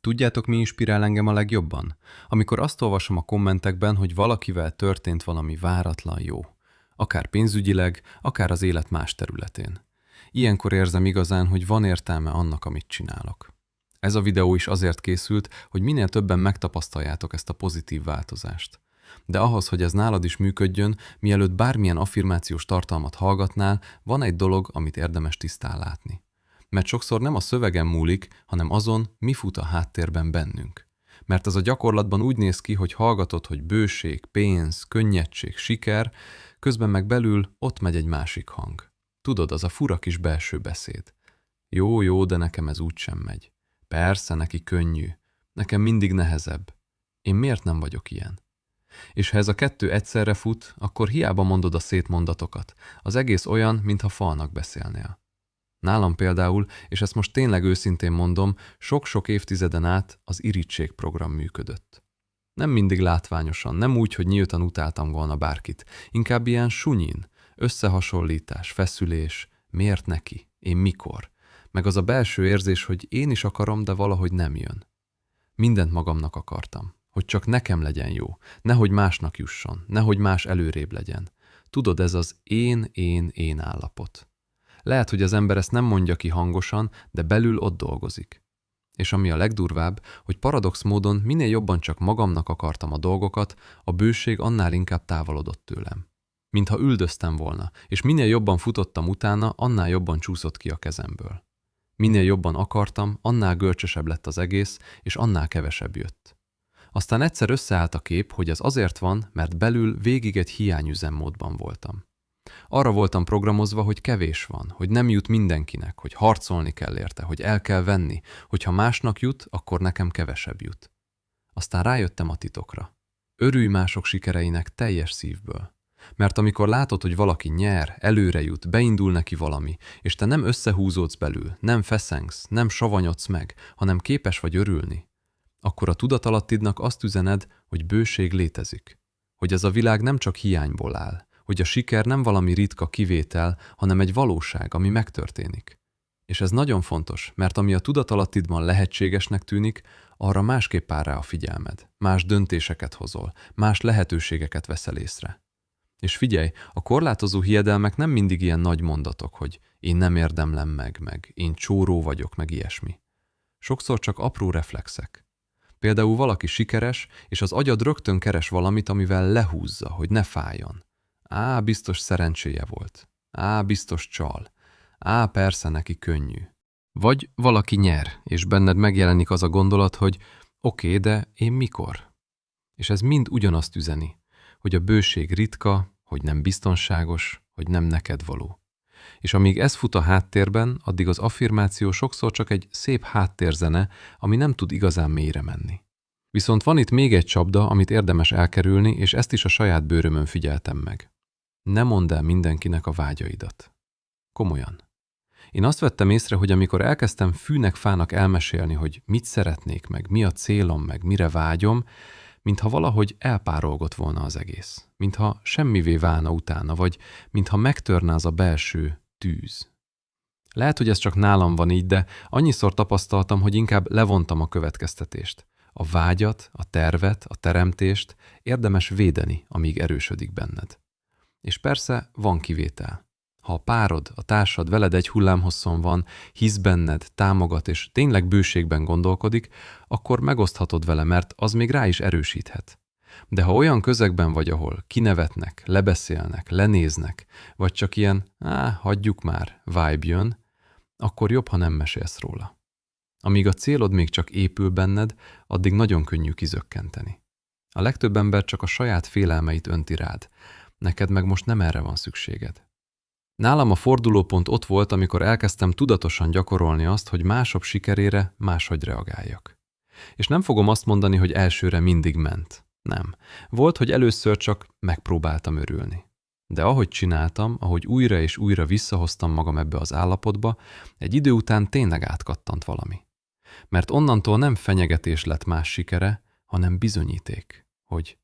Tudjátok, mi inspirál engem a legjobban? Amikor azt olvasom a kommentekben, hogy valakivel történt valami váratlan jó. Akár pénzügyileg, akár az élet más területén. Ilyenkor érzem igazán, hogy van értelme annak, amit csinálok. Ez a videó is azért készült, hogy minél többen megtapasztaljátok ezt a pozitív változást. De ahhoz, hogy ez nálad is működjön, mielőtt bármilyen affirmációs tartalmat hallgatnál, van egy dolog, amit érdemes tisztán látni. Mert sokszor nem a szövegen múlik, hanem azon, mi fut a háttérben bennünk. Mert ez a gyakorlatban úgy néz ki, hogy hallgatod, hogy bőség, pénz, könnyedség, siker, közben meg belül ott megy egy másik hang. Tudod, az a fura kis belső beszéd. Jó, jó, de nekem ez úgysem megy. Persze, neki könnyű. Nekem mindig nehezebb. Én miért nem vagyok ilyen? És ha ez a kettő egyszerre fut, akkor hiába mondod a szétmondatokat. Az egész olyan, mintha falnak beszélnél. Nálam például, és ezt most tényleg őszintén mondom, sok-sok évtizeden át az Irítség program működött. Nem mindig látványosan, nem úgy, hogy nyíltan utáltam volna bárkit, inkább ilyen sunyin, összehasonlítás, feszülés, miért neki, én mikor, meg az a belső érzés, hogy én is akarom, de valahogy nem jön. Mindent magamnak akartam, hogy csak nekem legyen jó, nehogy másnak jusson, nehogy más előrébb legyen. Tudod, ez az én állapot. Lehet, hogy az ember ezt nem mondja ki hangosan, de belül ott dolgozik. És ami a legdurvább, hogy paradox módon minél jobban csak magamnak akartam a dolgokat, a bőség annál inkább távolodott tőlem. Mintha üldöztem volna, és minél jobban futottam utána, annál jobban csúszott ki a kezemből. Minél jobban akartam, annál görcsösebb lett az egész, és annál kevesebb jött. Aztán egyszer összeállt a kép, hogy ez azért van, mert belül végig egy hiányüzemmódban voltam. Arra voltam programozva, hogy kevés van, hogy nem jut mindenkinek, hogy harcolni kell érte, hogy el kell venni, hogy ha másnak jut, akkor nekem kevesebb jut. Aztán rájöttem a titokra. Örülj mások sikereinek teljes szívből. Mert amikor látod, hogy valaki nyer, előre jut, beindul neki valami, és te nem összehúzódsz belül, nem feszengsz, nem savanyodsz meg, hanem képes vagy örülni, akkor a tudatalattidnak azt üzened, hogy bőség létezik. Hogy ez a világ nem csak hiányból áll, hogy a siker nem valami ritka kivétel, hanem egy valóság, ami megtörténik. És ez nagyon fontos, mert ami a tudatalattidban lehetségesnek tűnik, arra másképp áll rá a figyelmed, más döntéseket hozol, más lehetőségeket veszel észre. És figyelj, a korlátozó hiedelmek nem mindig ilyen nagy mondatok, hogy én nem érdemlem meg én csóró vagyok, meg ilyesmi. Sokszor csak apró reflexek. Például valaki sikeres, és az agyad rögtön keres valamit, amivel lehúzza, hogy ne fájjon. Biztos szerencséje volt. Biztos csal. Persze neki könnyű. Vagy valaki nyer, és benned megjelenik az a gondolat, hogy oké, de én mikor? És ez mind ugyanazt üzeni, hogy a bőség ritka, hogy nem biztonságos, hogy nem neked való. És amíg ez fut a háttérben, addig az affirmáció sokszor csak egy szép háttérzene, ami nem tud igazán mélyre menni. Viszont van itt még egy csapda, amit érdemes elkerülni, és ezt is a saját bőrömön figyeltem meg. Ne mondd el mindenkinek a vágyaidat. Komolyan. Én azt vettem észre, hogy amikor elkezdtem fűnek-fának elmesélni, hogy mit szeretnék meg, mi a célom meg, mire vágyom, mintha valahogy elpárolgott volna az egész. Mintha semmivé válna utána, vagy mintha megtörne az a belső tűz. Lehet, hogy ez csak nálam van így, de annyiszor tapasztaltam, hogy inkább levontam a következtetést. A vágyat, a tervet, a teremtést érdemes védeni, amíg erősödik benned. És persze van kivétel. Ha a párod, a társad veled egy hullámhosszon van, hisz benned, támogat és tényleg bőségben gondolkodik, akkor megoszthatod vele, mert az még rá is erősíthet. De ha olyan közegben vagy, ahol kinevetnek, lebeszélnek, lenéznek, vagy csak ilyen, hagyjuk már, vibe jön, akkor jobb, ha nem mesélsz róla. Amíg a célod még csak épül benned, addig nagyon könnyű kizökkenteni. A legtöbb ember csak a saját félelmeit önti rád, neked meg most nem erre van szükséged. Nálam a fordulópont ott volt, amikor elkezdtem tudatosan gyakorolni azt, hogy mások sikerére máshogy reagáljak. És nem fogom azt mondani, hogy elsőre mindig ment. Nem. Volt, hogy először csak megpróbáltam örülni. De ahogy csináltam, ahogy újra és újra visszahoztam magam ebbe az állapotba, egy idő után tényleg átkattant valami. Mert onnantól nem fenyegetés lett más sikere, hanem bizonyíték, hogy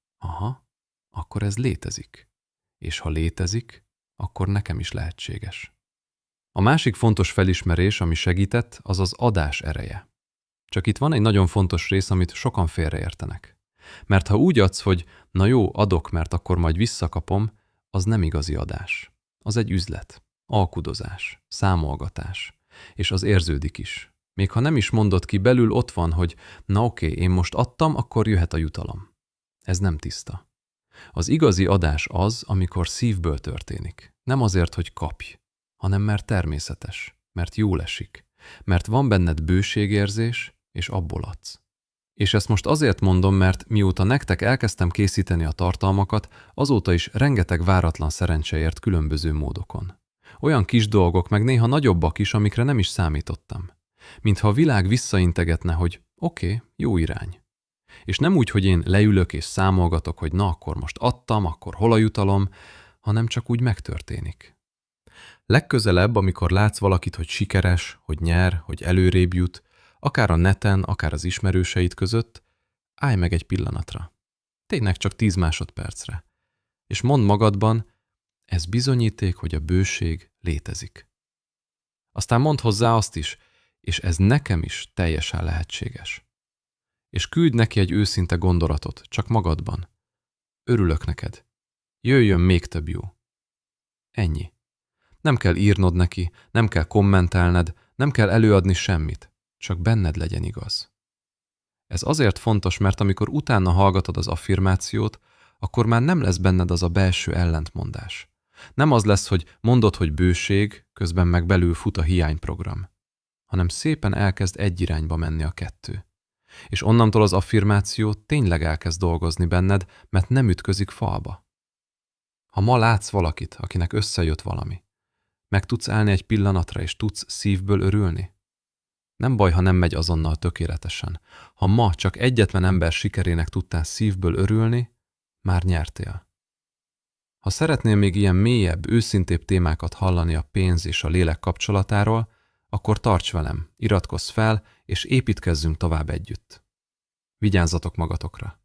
akkor ez létezik. És ha létezik, akkor nekem is lehetséges. A másik fontos felismerés, ami segített, az az adás ereje. Csak itt van egy nagyon fontos rész, amit sokan félreértenek. Mert ha úgy adsz, hogy na jó, adok, mert akkor majd visszakapom, az nem igazi adás. Az egy üzlet, alkudozás, számolgatás, és az érződik is. Még ha nem is mondod ki, belül ott van, hogy na oké, én most adtam, akkor jöhet a jutalom. Ez nem tiszta. Az igazi adás az, amikor szívből történik. Nem azért, hogy kapj, hanem mert természetes, mert jól esik, mert van benned bőségérzés, és abból adsz. És ezt most azért mondom, mert mióta nektek elkezdtem készíteni a tartalmakat, azóta is rengeteg váratlan szerencse ért különböző módokon. Olyan kis dolgok, meg néha nagyobbak is, amikre nem is számítottam. Mintha a világ visszaintegetne, hogy oké, jó irány. És nem úgy, hogy én leülök és számolgatok, hogy na akkor most adtam, akkor hol a jutalom, hanem csak úgy megtörténik. Legközelebb, amikor látsz valakit, hogy sikeres, hogy nyer, hogy előrébb jut, akár a neten, akár az ismerőseid között, állj meg egy pillanatra. Tényleg csak 10 másodpercre. És mondd magadban, ez bizonyíték, hogy a bőség létezik. Aztán mondd hozzá azt is, és ez nekem is teljesen lehetséges. És küldj neki egy őszinte gondolatot, csak magadban. Örülök neked. Jöjjön még több jó. Ennyi. Nem kell írnod neki, nem kell kommentelned, nem kell előadni semmit. Csak benned legyen igaz. Ez azért fontos, mert amikor utána hallgatod az affirmációt, akkor már nem lesz benned az a belső ellentmondás. Nem az lesz, hogy mondod, hogy bőség, közben meg belül fut a hiányprogram, hanem szépen elkezd egy irányba menni a kettő. És onnantól az affirmáció tényleg elkezd dolgozni benned, mert nem ütközik falba. Ha ma látsz valakit, akinek összejött valami, meg tudsz állni egy pillanatra, és tudsz szívből örülni? Nem baj, ha nem megy azonnal tökéletesen. Ha ma csak egyetlen ember sikerének tudtál szívből örülni, már nyertél. Ha szeretnél még ilyen mélyebb, őszintébb témákat hallani a pénz és a lélek kapcsolatáról, akkor tarts velem, iratkozz fel, és építkezzünk tovább együtt. Vigyázzatok magatokra!